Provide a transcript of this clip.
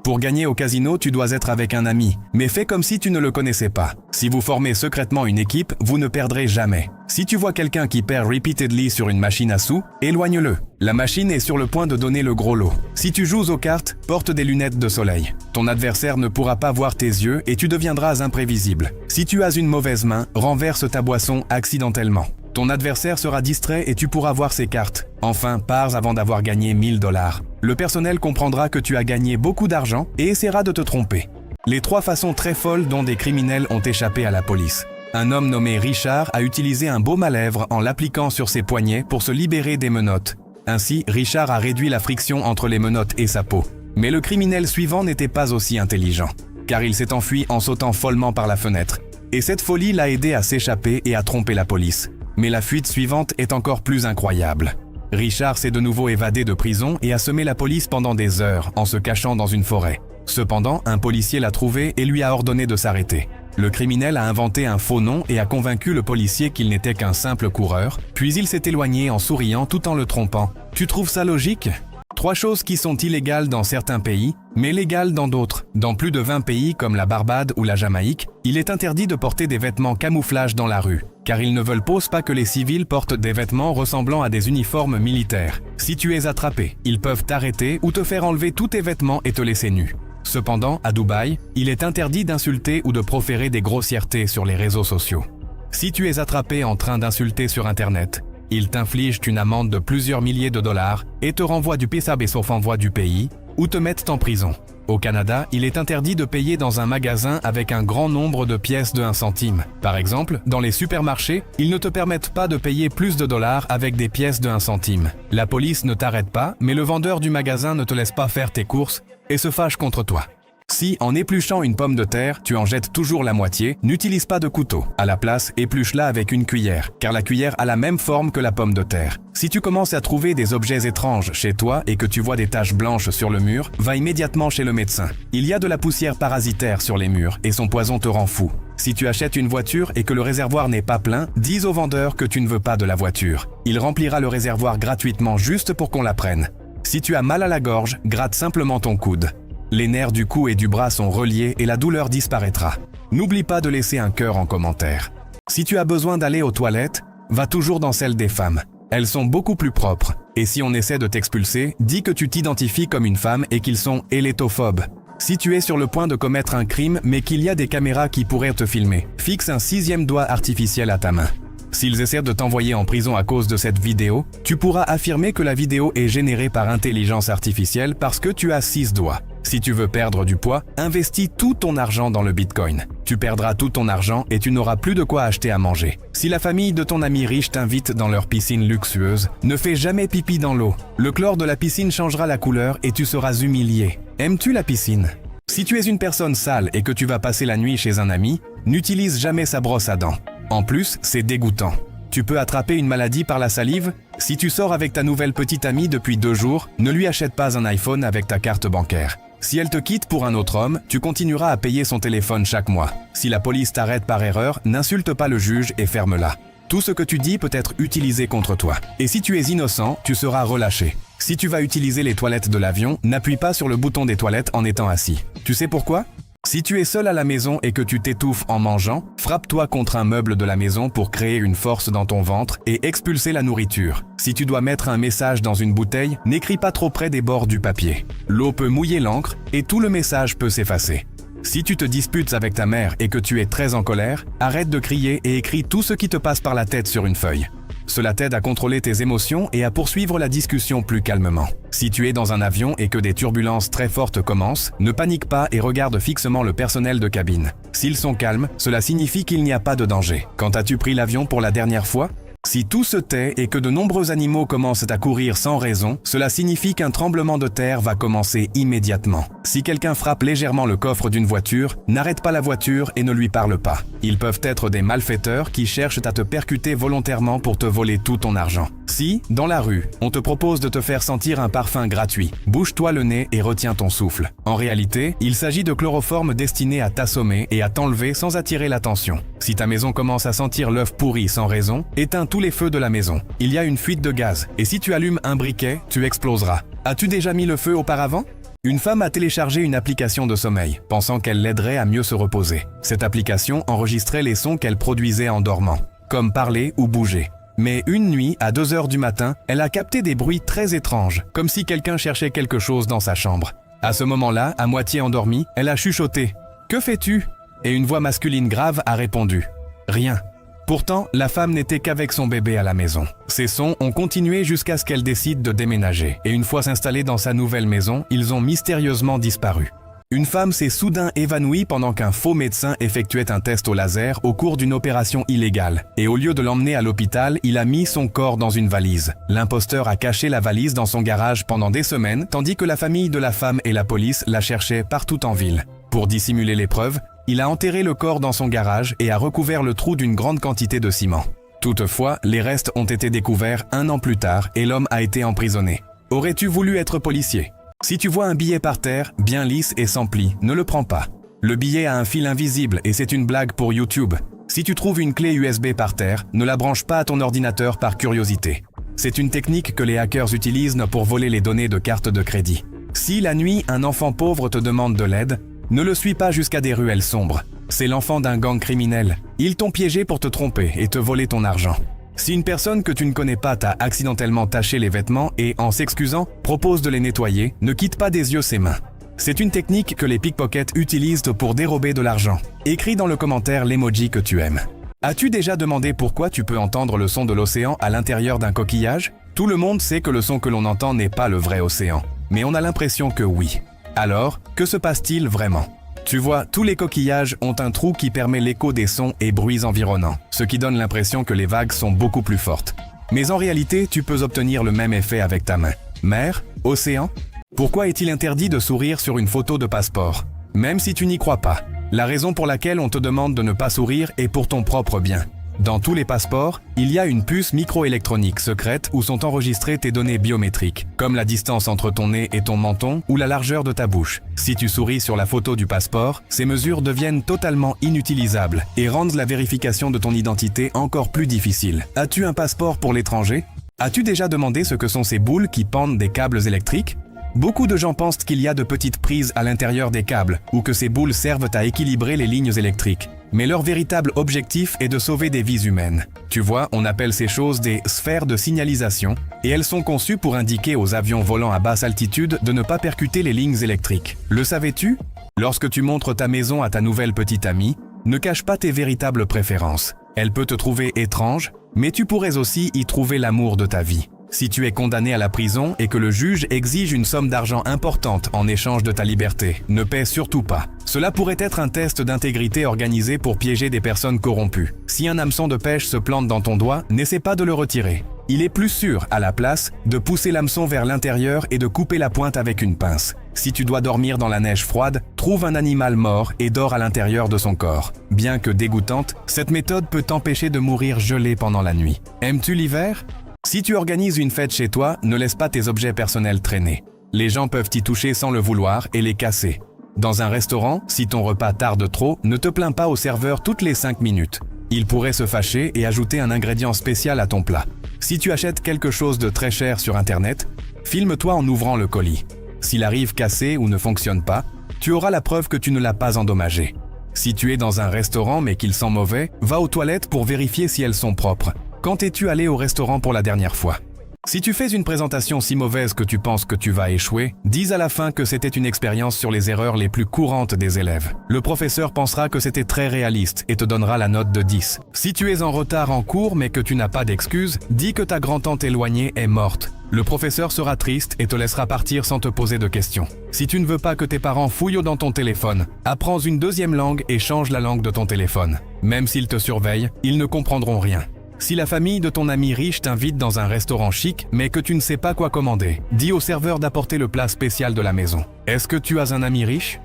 Pour gagner au casino, tu dois être avec un ami, mais fais comme si tu ne le connaissais pas. Si vous formez secrètement une équipe, vous ne perdrez jamais. Si tu vois quelqu'un qui perd repeatedly sur une machine à sous, éloigne-le. La machine est sur le point de donner le gros lot. Si tu joues aux cartes, porte des lunettes de soleil. Ton adversaire ne pourra pas voir tes yeux et tu deviendras imprévisible. Si tu as une mauvaise main, renverse ta boisson accidentellement. Ton adversaire sera distrait et tu pourras voir ses cartes. Enfin, pars avant d'avoir gagné 1000 $. Le personnel comprendra que tu as gagné beaucoup d'argent et essaiera de te tromper. Les 3 façons très folles dont des criminels ont échappé à la police. Un homme nommé Richard a utilisé un baume à lèvres en l'appliquant sur ses poignets pour se libérer des menottes. Ainsi, Richard a réduit la friction entre les menottes et sa peau. Mais le criminel suivant n'était pas aussi intelligent, car il s'est enfui en sautant follement par la fenêtre. Et cette folie l'a aidé à s'échapper et à tromper la police. Mais la fuite suivante est encore plus incroyable. Richard s'est de nouveau évadé de prison et a semé la police pendant des heures en se cachant dans une forêt. Cependant, un policier l'a trouvé et lui a ordonné de s'arrêter. Le criminel a inventé un faux nom et a convaincu le policier qu'il n'était qu'un simple coureur, puis il s'est éloigné en souriant tout en le trompant. Tu trouves ça logique ? 3 choses qui sont illégales dans certains pays, mais légales dans d'autres. Dans plus de 20 pays comme la Barbade ou la Jamaïque, il est interdit de porter des vêtements camouflage dans la rue, car ils ne veulent pas que les civils portent des vêtements ressemblant à des uniformes militaires. Si tu es attrapé, ils peuvent t'arrêter ou te faire enlever tous tes vêtements et te laisser nu. Cependant, à Dubaï, il est interdit d'insulter ou de proférer des grossièretés sur les réseaux sociaux. Si tu es attrapé en train d'insulter sur Internet, ils t'infligent une amende de plusieurs milliers de dollars et te renvoient du PSAB sauf envoi du pays ou te mettent en prison. Au Canada, il est interdit de payer dans un magasin avec un grand nombre de pièces de 1 centime. Par exemple, dans les supermarchés, ils ne te permettent pas de payer plus de dollars avec des pièces de 1 centime. La police ne t'arrête pas, mais le vendeur du magasin ne te laisse pas faire tes courses et se fâche contre toi. Si, en épluchant une pomme de terre, tu en jettes toujours la moitié, n'utilise pas de couteau. À la place, épluche-la avec une cuillère, car la cuillère a la même forme que la pomme de terre. Si tu commences à trouver des objets étranges chez toi et que tu vois des taches blanches sur le mur, va immédiatement chez le médecin. Il y a de la poussière parasitaire sur les murs et son poison te rend fou. Si tu achètes une voiture et que le réservoir n'est pas plein, dis au vendeur que tu ne veux pas de la voiture. Il remplira le réservoir gratuitement juste pour qu'on la prenne. Si tu as mal à la gorge, gratte simplement ton coude. Les nerfs du cou et du bras sont reliés et la douleur disparaîtra. N'oublie pas de laisser un cœur en commentaire. Si tu as besoin d'aller aux toilettes, va toujours dans celles des femmes. Elles sont beaucoup plus propres. Et si on essaie de t'expulser, dis que tu t'identifies comme une femme et qu'ils sont hélétophobes. Si tu es sur le point de commettre un crime mais qu'il y a des caméras qui pourraient te filmer, fixe un 6e doigt artificiel à ta main. S'ils essaient de t'envoyer en prison à cause de cette vidéo, tu pourras affirmer que la vidéo est générée par intelligence artificielle parce que tu as 6 doigts. Si tu veux perdre du poids, investis tout ton argent dans le Bitcoin. Tu perdras tout ton argent et tu n'auras plus de quoi acheter à manger. Si la famille de ton ami riche t'invite dans leur piscine luxueuse, ne fais jamais pipi dans l'eau. Le chlore de la piscine changera la couleur et tu seras humilié. Aimes-tu la piscine ? Si tu es une personne sale et que tu vas passer la nuit chez un ami, n'utilise jamais sa brosse à dents. En plus, c'est dégoûtant. Tu peux attraper une maladie par la salive ? Si tu sors avec ta nouvelle petite amie depuis 2 jours, ne lui achète pas un iPhone avec ta carte bancaire. Si elle te quitte pour un autre homme, tu continueras à payer son téléphone chaque mois. Si la police t'arrête par erreur, n'insulte pas le juge et ferme-la. Tout ce que tu dis peut être utilisé contre toi. Et si tu es innocent, tu seras relâché. Si tu vas utiliser les toilettes de l'avion, n'appuie pas sur le bouton des toilettes en étant assis. Tu sais pourquoi ? Si tu es seul à la maison et que tu t'étouffes en mangeant, frappe-toi contre un meuble de la maison pour créer une force dans ton ventre et expulser la nourriture. Si tu dois mettre un message dans une bouteille, n'écris pas trop près des bords du papier. L'eau peut mouiller l'encre et tout le message peut s'effacer. Si tu te disputes avec ta mère et que tu es très en colère, arrête de crier et écris tout ce qui te passe par la tête sur une feuille. Cela t'aide à contrôler tes émotions et à poursuivre la discussion plus calmement. Si tu es dans un avion et que des turbulences très fortes commencent, ne panique pas et regarde fixement le personnel de cabine. S'ils sont calmes, cela signifie qu'il n'y a pas de danger. Quand as-tu pris l'avion pour la dernière fois ? Si tout se tait et que de nombreux animaux commencent à courir sans raison, cela signifie qu'un tremblement de terre va commencer immédiatement. Si quelqu'un frappe légèrement le coffre d'une voiture, n'arrête pas la voiture et ne lui parle pas. Ils peuvent être des malfaiteurs qui cherchent à te percuter volontairement pour te voler tout ton argent. Si, dans la rue, on te propose de te faire sentir un parfum gratuit, bouge-toi le nez et retiens ton souffle. En réalité, il s'agit de chloroforme destiné à t'assommer et à t'enlever sans attirer l'attention. Si ta maison commence à sentir l'œuf pourri sans raison, éteins tous les feux de la maison. Il y a une fuite de gaz, et si tu allumes un briquet, tu exploseras. As-tu déjà mis le feu auparavant ? Une femme a téléchargé une application de sommeil, pensant qu'elle l'aiderait à mieux se reposer. Cette application enregistrait les sons qu'elle produisait en dormant, comme parler ou bouger. Mais une nuit, à 2 heures du matin, elle a capté des bruits très étranges, comme si quelqu'un cherchait quelque chose dans sa chambre. À ce moment-là, à moitié endormie, elle a chuchoté « Que fais-tu » et une voix masculine grave a répondu « Rien ». Pourtant, la femme n'était qu'avec son bébé à la maison. Ces sons ont continué jusqu'à ce qu'elle décide de déménager. Et une fois s'installée dans sa nouvelle maison, ils ont mystérieusement disparu. Une femme s'est soudain évanouie pendant qu'un faux médecin effectuait un test au laser au cours d'une opération illégale. Et au lieu de l'emmener à l'hôpital, il a mis son corps dans une valise. L'imposteur a caché la valise dans son garage pendant des semaines, tandis que la famille de la femme et la police la cherchaient partout en ville. Pour dissimuler les preuves, il a enterré le corps dans son garage et a recouvert le trou d'une grande quantité de ciment. Toutefois, les restes ont été découverts 1 an plus tard et l'homme a été emprisonné. Aurais-tu voulu être policier? Si tu vois un billet par terre, bien lisse et sans pli, ne le prends pas. Le billet a un fil invisible et c'est une blague pour YouTube. Si tu trouves une clé USB par terre, ne la branche pas à ton ordinateur par curiosité. C'est une technique que les hackers utilisent pour voler les données de cartes de crédit. Si la nuit, un enfant pauvre te demande de l'aide, ne le suis pas jusqu'à des ruelles sombres. C'est l'enfant d'un gang criminel. Ils t'ont piégé pour te tromper et te voler ton argent. Si une personne que tu ne connais pas t'a accidentellement taché les vêtements et, en s'excusant, propose de les nettoyer, ne quitte pas des yeux ses mains. C'est une technique que les pickpockets utilisent pour dérober de l'argent. Écris dans le commentaire l'emoji que tu aimes. As-tu déjà demandé pourquoi tu peux entendre le son de l'océan à l'intérieur d'un coquillage? Tout le monde sait que le son que l'on entend n'est pas le vrai océan. Mais on a l'impression que oui. Alors, que se passe-t-il vraiment? Tu vois, tous les coquillages ont un trou qui permet l'écho des sons et bruits environnants, ce qui donne l'impression que les vagues sont beaucoup plus fortes. Mais en réalité, tu peux obtenir le même effet avec ta main. Mer? Océan? Pourquoi est-il interdit de sourire sur une photo de passeport? Même si tu n'y crois pas. La raison pour laquelle on te demande de ne pas sourire est pour ton propre bien. Dans tous les passeports, il y a une puce microélectronique secrète où sont enregistrées tes données biométriques, comme la distance entre ton nez et ton menton ou la largeur de ta bouche. Si tu souris sur la photo du passeport, ces mesures deviennent totalement inutilisables et rendent la vérification de ton identité encore plus difficile. As-tu un passeport pour l'étranger? As-tu déjà demandé ce que sont ces boules qui pendent des câbles électriques? Beaucoup de gens pensent qu'il y a de petites prises à l'intérieur des câbles ou que ces boules servent à équilibrer les lignes électriques. Mais leur véritable objectif est de sauver des vies humaines. Tu vois, on appelle ces choses des sphères de signalisation et elles sont conçues pour indiquer aux avions volant à basse altitude de ne pas percuter les lignes électriques. Le savais-tu? Lorsque tu montres ta maison à ta nouvelle petite amie, ne cache pas tes véritables préférences. Elle peut te trouver étrange, mais tu pourrais aussi y trouver l'amour de ta vie. Si tu es condamné à la prison et que le juge exige une somme d'argent importante en échange de ta liberté, ne paie surtout pas. Cela pourrait être un test d'intégrité organisé pour piéger des personnes corrompues. Si un hameçon de pêche se plante dans ton doigt, n'essaie pas de le retirer. Il est plus sûr, à la place, de pousser l'hameçon vers l'intérieur et de couper la pointe avec une pince. Si tu dois dormir dans la neige froide, trouve un animal mort et dors à l'intérieur de son corps. Bien que dégoûtante, cette méthode peut t'empêcher de mourir gelé pendant la nuit. Aimes-tu l'hiver? Si tu organises une fête chez toi, ne laisse pas tes objets personnels traîner. Les gens peuvent y toucher sans le vouloir et les casser. Dans un restaurant, si ton repas tarde trop, ne te plains pas au serveur toutes les 5 minutes. Il pourrait se fâcher et ajouter un ingrédient spécial à ton plat. Si tu achètes quelque chose de très cher sur Internet, filme-toi en ouvrant le colis. S'il arrive cassé ou ne fonctionne pas, tu auras la preuve que tu ne l'as pas endommagé. Si tu es dans un restaurant mais qu'il sent mauvais, va aux toilettes pour vérifier si elles sont propres. Quand es-tu allé au restaurant pour la dernière fois? Si tu fais une présentation si mauvaise que tu penses que tu vas échouer, dis à la fin que c'était une expérience sur les erreurs les plus courantes des élèves. Le professeur pensera que c'était très réaliste et te donnera la note de 10. Si tu es en retard en cours mais que tu n'as pas d'excuse, dis que ta grand-tante éloignée est morte. Le professeur sera triste et te laissera partir sans te poser de questions. Si tu ne veux pas que tes parents fouillent dans ton téléphone, apprends une deuxième langue et change la langue de ton téléphone. Même s'ils te surveillent, ils ne comprendront rien. Si la famille de ton ami riche t'invite dans un restaurant chic, mais que tu ne sais pas quoi commander, dis au serveur d'apporter le plat spécial de la maison. Est-ce que tu as un ami riche?